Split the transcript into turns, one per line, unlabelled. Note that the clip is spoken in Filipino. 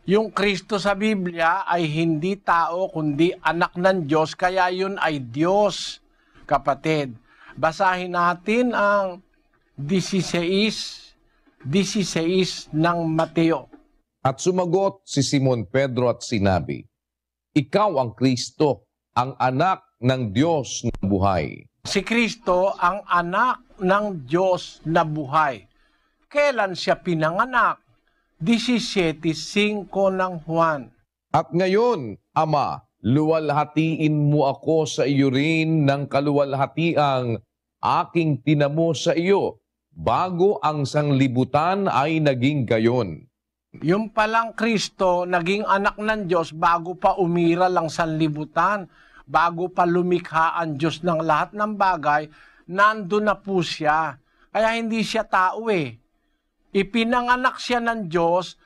Yung Kristo sa Biblia ay hindi tao kundi anak ng Diyos, kaya yun ay Diyos, kapatid. Basahin natin ang 16 ng Mateo.
At sumagot si Simon Pedro at sinabi, Ikaw ang Kristo, ang anak ng Diyos na buhay.
Si Kristo ang anak ng Diyos na buhay. Kailan siya pinanganak? 17:5 ng Juan.
At ngayon, Ama, luwalhatiin mo ako sa iyo rin ng kaluwalhatiang aking tinamo sa iyo, bago ang sanglibutan ay naging gayon.
Yung palang Kristo, naging anak ng Diyos bago pa umira lang sanlibutan, bago pa lumikha ang Diyos ng lahat ng bagay, nandun na po siya. Kaya hindi siya tao eh. Ipinanganak siya ng Diyos